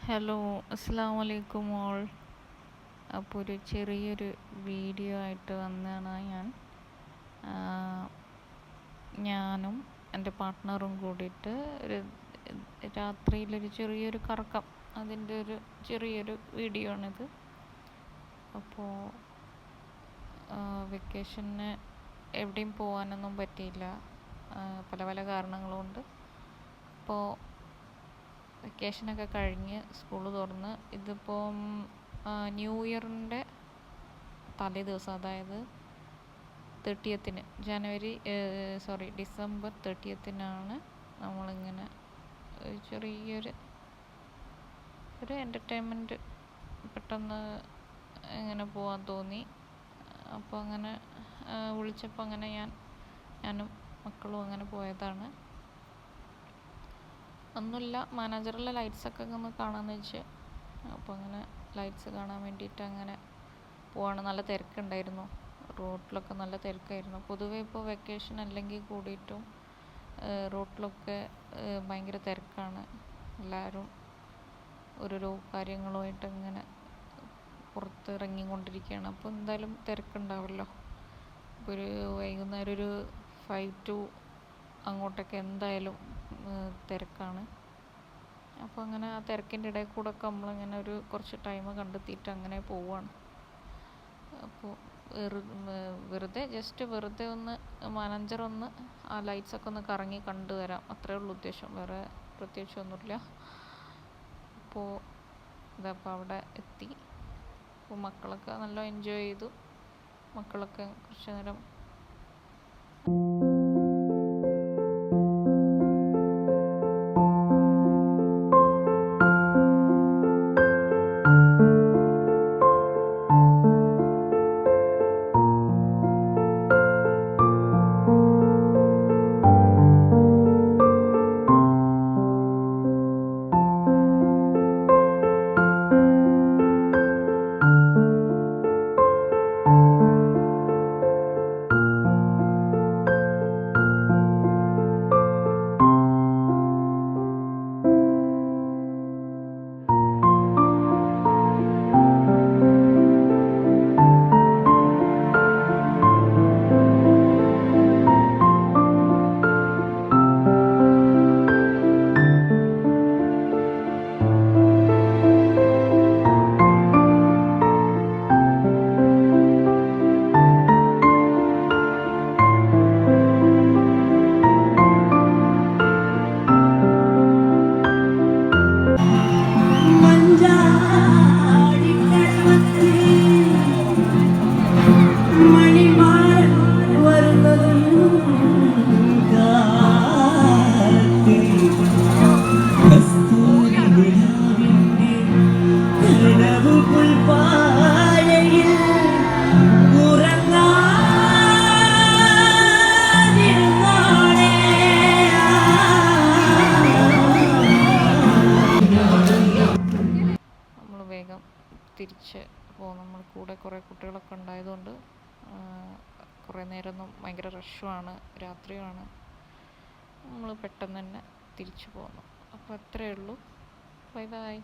Hello, അസ്സാം വലൈക്കും all. അപ്പോൾ ഒരു ചെറിയൊരു വീഡിയോ ആയിട്ട് വന്നതാണ് ഞാൻ. ഞാനും എൻ്റെ പാർട്ട്ണറും കൂടിയിട്ട് ഒരു രാത്രിയിലൊരു ചെറിയൊരു കറക്കം, അതിൻ്റെ ഒരു ചെറിയൊരു വീഡിയോ ആണിത്. അപ്പോൾ വെക്കേഷന് എവിടെയും പോകാനൊന്നും പറ്റിയില്ല, പല പല കാരണങ്ങളുണ്ട്. അപ്പോൾ വെക്കേഷനൊക്കെ കഴിഞ്ഞ് സ്കൂൾ തുറന്ന് ഇതിപ്പം ന്യൂ ഇയറിൻ്റെ തലേ ദിവസം, അതായത് 30th ഡിസംബർ 30th നമ്മളിങ്ങനെ ചെറിയൊരു എൻ്റർടൈൻമെൻറ്റ് പെട്ടെന്ന് ഇങ്ങനെ പോകാൻ തോന്നി. അപ്പോൾ അങ്ങനെ വിളിച്ചപ്പോൾ അങ്ങനെ ഞാനും മക്കളും അങ്ങനെ പോയതാണ്. ഒന്നുമില്ല, മാനേജറിലെ ലൈറ്റ്സൊക്കെ ഒന്ന് കാണാമെന്ന് വെച്ച്. അപ്പോൾ അങ്ങനെ ലൈറ്റ്സ് കാണാൻ വേണ്ടിയിട്ട് അങ്ങനെ പോവാണ്. നല്ല തിരക്കുണ്ടായിരുന്നു, റോഡിലൊക്കെ നല്ല തിരക്കായിരുന്നു. പൊതുവേ ഇപ്പോൾ വെക്കേഷൻ അല്ലെങ്കിൽ കൂടിയിട്ടും റോഡിലൊക്കെ ഭയങ്കര തിരക്കാണ്. എല്ലാവരും ഓരോരോ കാര്യങ്ങളുമായിട്ട് ഇങ്ങനെ പുറത്തിറങ്ങിക്കൊണ്ടിരിക്കുകയാണ്. അപ്പോൾ എന്തായാലും തിരക്കുണ്ടാവുമല്ലോ. ഇപ്പോൾ ഒരു വൈകുന്നേരം ഒരു 5 to അങ്ങോട്ടൊക്കെ എന്തായാലും തിരക്കാണ്. അപ്പോൾ അങ്ങനെ ആ തിരക്കിൻ്റെ ഇടയിൽ കൂടെ ഒക്കെ നമ്മളിങ്ങനെ ഒരു കുറച്ച് ടൈം കണ്ടെത്തിയിട്ട് അങ്ങനെ പോവുകയാണ്. അപ്പോൾ വെറുതെ ഒന്ന് മാനേജറൊന്ന് ആ ലൈറ്റ്സൊക്കെ ഒന്ന് കറങ്ങി കണ്ടുവരാം, അത്രയേ ഉള്ളൂ ഉദ്ദേശം, വേറെ പ്രത്യേകിച്ചൊന്നുമില്ല. അപ്പോൾ ഇതപ്പോൾ അവിടെ എത്തി. അപ്പോൾ മക്കളൊക്കെ നല്ല എൻജോയ് ചെയ്തു. മക്കളൊക്കെ കുറച്ച് നേരം വേഗം തിരിച്ച് പോകും. നമ്മൾ കൂടെ കുറേ കുട്ടികളൊക്കെ ഉണ്ടായതുകൊണ്ട് കുറേ നേരമൊന്നും ഭയങ്കര റഷുമാണ്, രാത്രിയുമാണ്. നമ്മൾ പെട്ടെന്ന് തന്നെ തിരിച്ചു പോന്നു. അപ്പോൾ അത്രയേ ഉള്ളൂ. Bye bye.